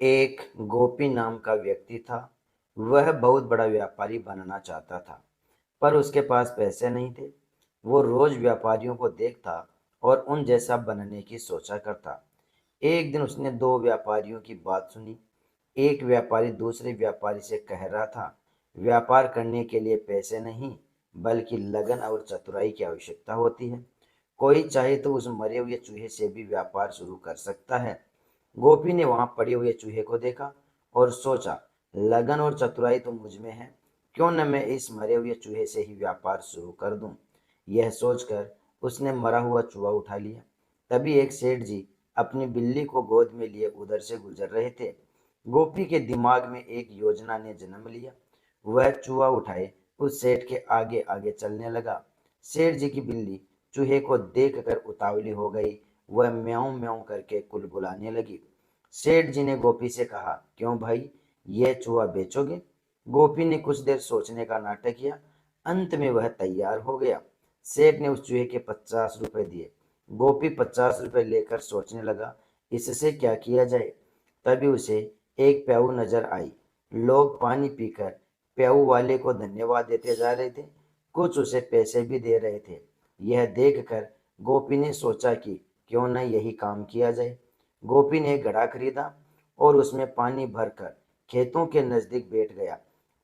एक गोपी नाम का व्यक्ति था। वह बहुत बड़ा व्यापारी बनना चाहता था, पर उसके पास पैसे नहीं थे। वो रोज व्यापारियों को देखता और उन जैसा बनने की सोचा करता। एक दिन उसने दो व्यापारियों की बात सुनी। एक व्यापारी दूसरे व्यापारी से कह रहा था, व्यापार करने के लिए पैसे नहीं, बल्कि लगन और चतुराई की आवश्यकता होती है। कोई चाहे तो उस मरे हुए चूहे से भी व्यापार शुरू कर सकता है। गोपी ने वहां पड़े हुए चूहे को देखा और सोचा, लगन और चतुराई तो मुझ में है, क्यों न मैं इस मरे हुए चूहे से ही व्यापार शुरू कर दूं। यह सोचकर उसने मरा हुआ चूहा उठा लिया। तभी एक सेठ जी अपनी बिल्ली को गोद में लिए उधर से गुजर रहे थे। गोपी के दिमाग में एक योजना ने जन्म लिया। वह चूहा उठाए उस सेठ के आगे आगे चलने लगा। सेठ जी की बिल्ली चूहे को देखकर उतावली हो गई। वह म्याऊं म्याऊं करके कुलबुलाने लगी। सेठ जी ने गोपी से कहा, क्यों भाई, यह चूहा बेचोगे? गोपी ने कुछ देर सोचने का नाटक किया। अंत में वह तैयार हो गया। सेठ ने उस चूहे के 50 रुपए दिए। गोपी 50 रुपए लेकर सोचने लगा, इससे क्या किया जाए। तभी उसे एक प्याऊ नजर आई। लोग पानी पीकर प्याऊ वाले को धन्यवाद देते जा रहे थे। कुछ उसे पैसे भी दे रहे थे। यह देखकर गोपी ने सोचा कि क्यों न यही काम किया जाए। गोपी ने एक घड़ा खरीदा और उसमें पानी भरकर खेतों के नजदीक बैठ गया।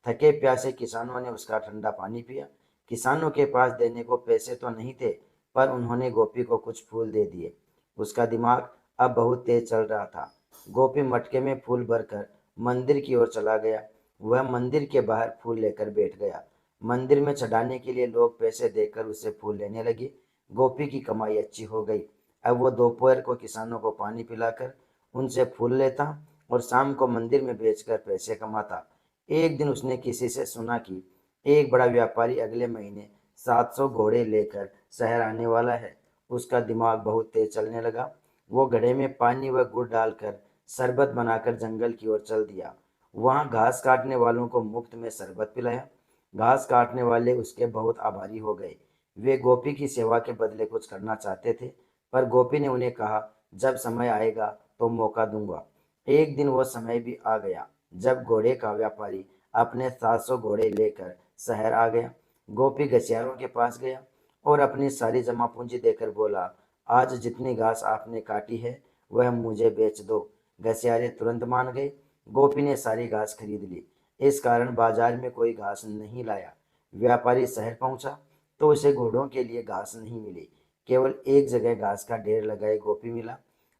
थके प्यासे किसानों ने उसका ठंडा पानी पिया। किसानों के पास देने को पैसे तो नहीं थे, पर उन्होंने गोपी को कुछ फूल दे दिए। उसका दिमाग अब बहुत तेज चल रहा था। गोपी मटके में फूल भरकर मंदिर की ओर चला गया। वह मंदिर के बाहर फूल लेकर बैठ गया। मंदिर में चढ़ाने के लिए लोग पैसे देकर उससे फूल लेने लगे। गोपी की कमाई अच्छी हो गई। अब वो दोपहर को किसानों को पानी पिलाकर उनसे फूल लेता और शाम को मंदिर में बेचकर पैसे कमाता। एक दिन उसने किसी से सुना कि एक बड़ा व्यापारी अगले महीने 700 घोड़े लेकर शहर आने वाला है। उसका दिमाग बहुत तेज चलने लगा। वो घड़े में पानी व गुड़ डालकर शरबत बनाकर जंगल की ओर चल दिया। वहां घास काटने वालों को मुफ्त में शरबत पिलाया। घास काटने वाले उसके बहुत आभारी हो गए। वे गोपी की सेवा के बदले कुछ करना चाहते थे, पर गोपी ने उन्हें कहा, जब समय आएगा तो मौका दूंगा। एक दिन वह समय भी आ गया जब घोड़े का व्यापारी अपने 700 घोड़े लेकर शहर आ गया। गोपी घसियारों के पास गया और अपनी सारी जमा पूंजी देकर बोला, आज जितनी घास आपने काटी है वह मुझे बेच दो। घसियारे तुरंत मान गए। गोपी ने सारी घास खरीद ली। इस कारण बाजार में कोई घास नहीं लाया। व्यापारी शहर पहुंचा तो उसे घोड़ों के लिए घास नहीं मिली। केवल एक जगह घास का ढेर लगाए गोपी मिला।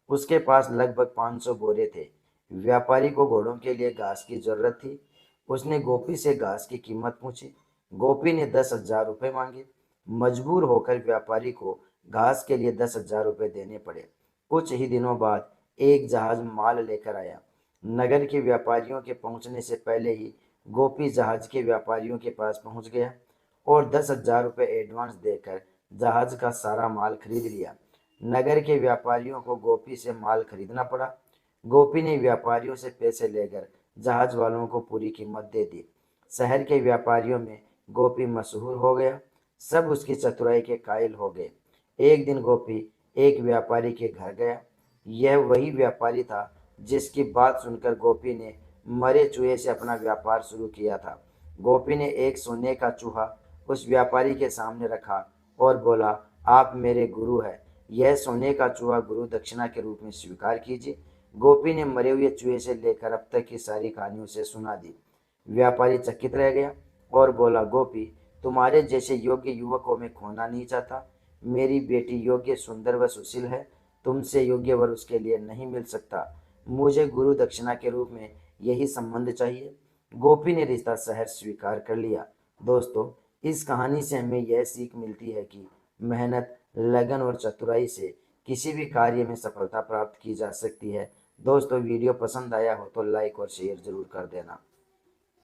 उसके पास लगभग 500 बोरे थे। व्यापारी को घोड़ों के लिए घास की जरूरत थी। उसने गोपी से घास की कीमत पूछी। गोपी ने 10,000 रुपये मांगे। मजबूर होकर व्यापारी को घास के लिए 10,000 रुपये देने पड़े। कुछ ही दिनों बाद एक जहाज माल लेकर आया। नगर के व्यापारियों के पहुंचने से पहले ही गोपी जहाज के व्यापारियों के पास पहुंच गया और 10,000 रुपये एडवांस देकर जहाज का सारा माल खरीद लिया। नगर के व्यापारियों को गोपी से माल खरीदना पड़ा। गोपी ने व्यापारियों से पैसे लेकर जहाज वालों को पूरी कीमत दे दी। शहर के व्यापारियों में गोपी मशहूर हो गया। सब उसकी चतुराई के कायल हो गए। एक दिन गोपी एक व्यापारी के घर गया। यह वही व्यापारी था जिसकी बात सुनकर गोपी ने मरे चूहे से अपना व्यापार शुरू किया था। गोपी ने एक सोने का चूहा उस व्यापारी के सामने रखा और बोला, आप मेरे गुरु हैं, यह सोने का चूहा गुरु दक्षिणा के रूप में स्वीकार कीजिए। गोपी ने मरे हुए चूहे से लेकर अब तक की सारी कहानी उसे सुना दी। व्यापारी चकित रह गया और बोला, गोपी, तुम्हारे जैसे योग्य युवक को मैं खोना नहीं चाहता। मेरी बेटी योग्य, सुंदर व सुशील है। तुमसे योग्य वर उसके लिए नहीं मिल सकता। मुझे गुरु दक्षिणा के रूप में यही संबंध चाहिए। गोपी ने रिश्ता शहर स्वीकार कर लिया। दोस्तों, इस कहानी से हमें यह सीख मिलती है कि मेहनत, लगन और चतुराई से किसी भी कार्य में सफलता प्राप्त की जा सकती है। दोस्तों, वीडियो पसंद आया हो तो लाइक और शेयर जरूर कर देना।